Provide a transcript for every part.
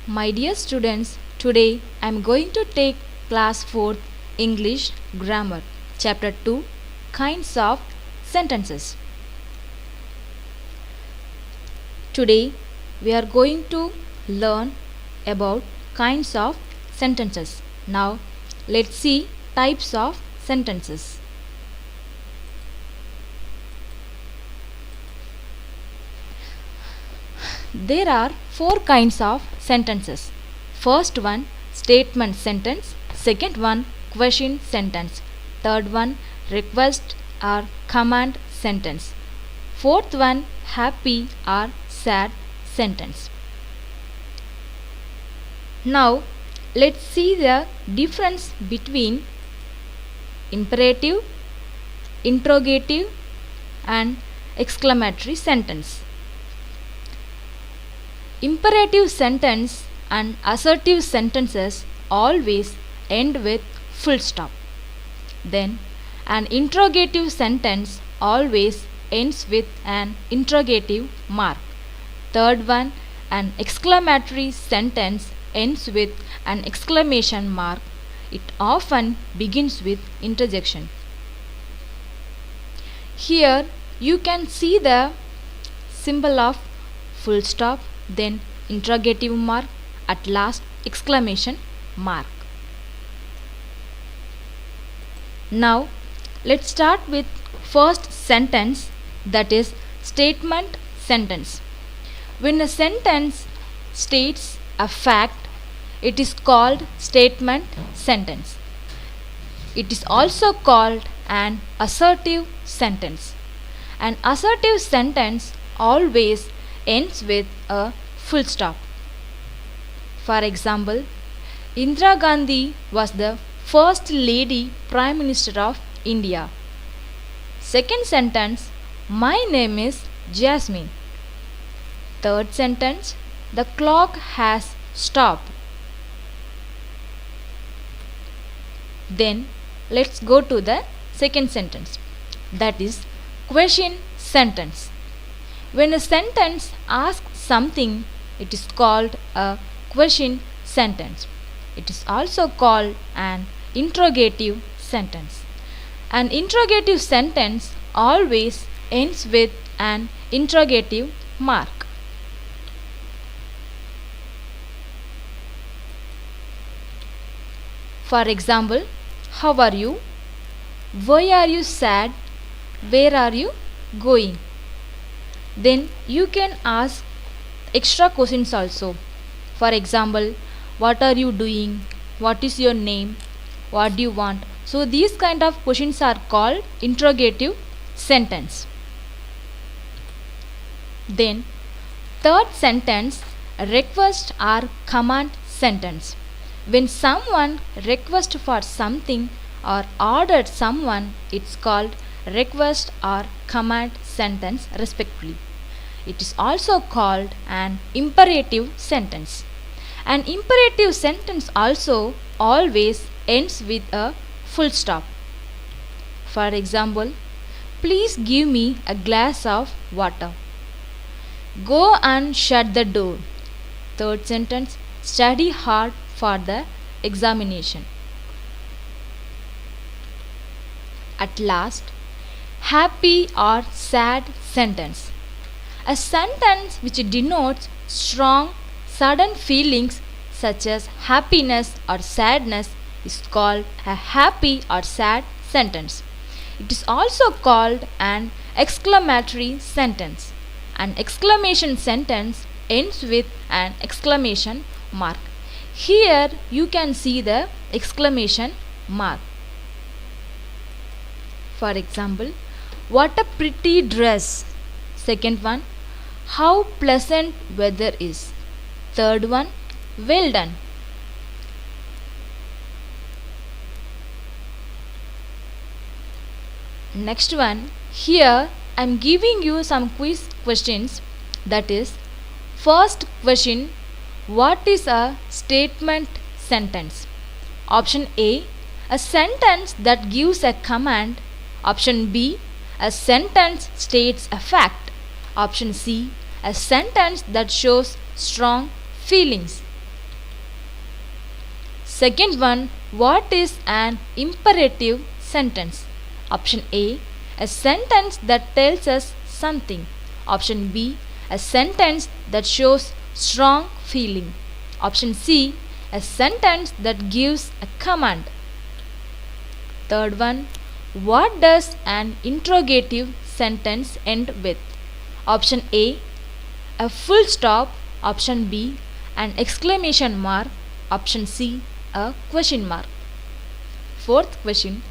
My dear students, today I am going to take class 4th English Grammar, Chapter 2 Kinds of Sentences. Today we are going to learn about kinds of sentences. Now let's see types of sentences. There are four kinds of sentences. First one, statement sentence. Second one, question sentence. Third one, request or command sentence. Fourth one, happy or sad sentence. Now let's see the difference between imperative, interrogative and exclamatory sentence. Imperative sentence and assertive sentences always end with full stop. Then an interrogative sentence always ends with an interrogative mark. Third one, an exclamatory sentence ends with an exclamation mark. It often begins with interjection. Here you can see the symbol of full stop, then interrogative mark, at last exclamation mark. Now let's start with first sentence, that is statement sentence. When a sentence states a fact, it is called statement sentence. It is also called an assertive sentence. An assertive sentence always ends with a full stop. For example, Indira Gandhi was the first lady Prime Minister of India. Second sentence, my name is Jasmine. Third sentence, the clock has stopped. Then let's go to the second sentence, that is question sentence. When a sentence asks something, it is called a question sentence. It is also called an interrogative sentence. An interrogative sentence always ends with an interrogative mark. For example, how are you? Why are you sad? Where are you going? Then you can ask extra questions also. For example, what are you doing? What is your name? What do you want? So these kind of questions are called interrogative sentence. Then third sentence, request or command sentence. When someone requests for something or orders someone, it's called request or command sentence respectively. It is also called an imperative sentence. An imperative sentence also always ends with a full stop. For example, please give me a glass of water. Go and shut the door. Third sentence, study hard for the examination. At last, happy or sad sentence. A sentence which denotes strong, sudden feelings such as happiness or sadness is called a happy or sad sentence. It is also called an exclamatory sentence. An exclamation sentence ends with an exclamation mark. Here you can see the exclamation mark. For example, what a pretty dress. Second one, how pleasant weather is. Third one, well done. Next one, here I am giving you some quiz questions. That is, first question, what is a statement sentence? Option A, a sentence that gives a command. Option B, a sentence states a fact. Option C, a sentence that shows strong feelings. Second one, what is an imperative sentence? Option A sentence that tells us something. Option B, a sentence that shows strong feeling. Option C, a sentence that gives a command. Third one, what does an interrogative sentence end with? Option A full stop. Option B, an exclamation mark. Option C, a question mark. Fourth question,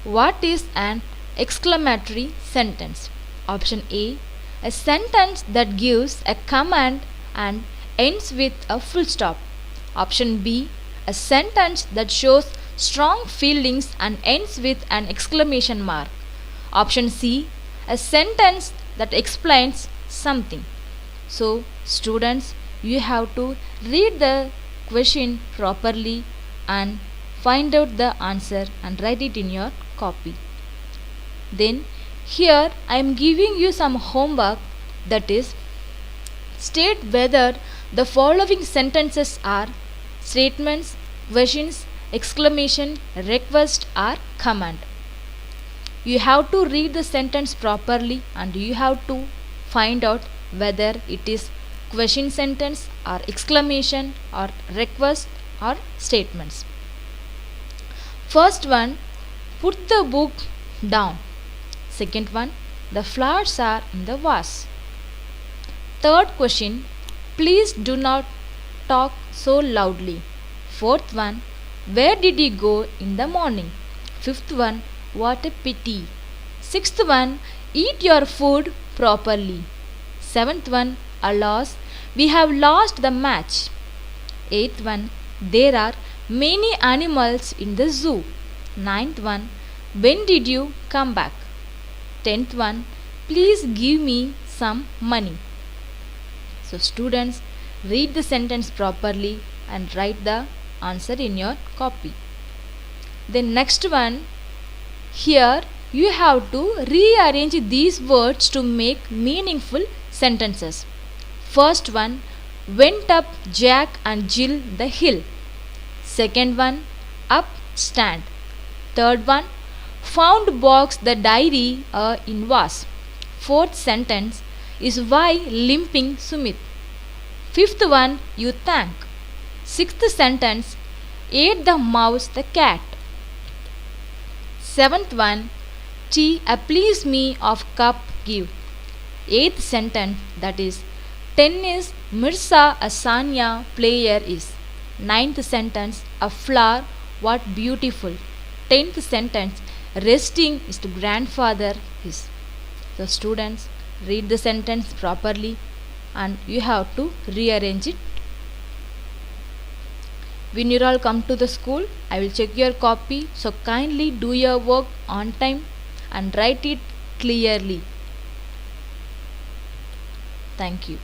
what is an exclamatory sentence? Option A sentence that gives a command and ends with a full stop. Option B, a sentence that shows strong feelings and ends with an exclamation mark. Option C, a sentence that explains something. So, students, you have to read the question properly and find out the answer and write it in your copy. Then, here I am giving you some homework, that is, state whether the following sentences are statements, questions, exclamation, request, or command. You have to read the sentence properly and you have to find out whether it is question sentence or exclamation or request or statements. First one, put the book down. Second one, the flowers are in the vase. Third question, please do not talk so loudly. Fourth one, where did you go in the morning? Fifth one, what a pity. Sixth one, eat your food properly. Seventh one, alas, we have lost the match. Eighth one, there are many animals in the zoo. Ninth one, when did you come back? 10th one, please give me some money. So students, read the sentence properly and write the answer in your copy. The next one, here you have to rearrange these words to make meaningful sentences. First one, went up Jack and Jill the hill. Second one, up stand. Third one, found box the diary in vase. Fourth sentence is why limping Sumit. Fifth one, you thank. Sixth sentence, ate the mouse the cat. Seventh one, tea a please me of cup give. Eighth sentence, that is, tennis Mirza a Sanya player is. Ninth sentence, a flower what beautiful. 10th sentence, resting is to grandfather is. The students, read the sentence properly and you have to rearrange it. When you all come to the school, I will check your copy, so kindly do your work on time and write it clearly. Thank you.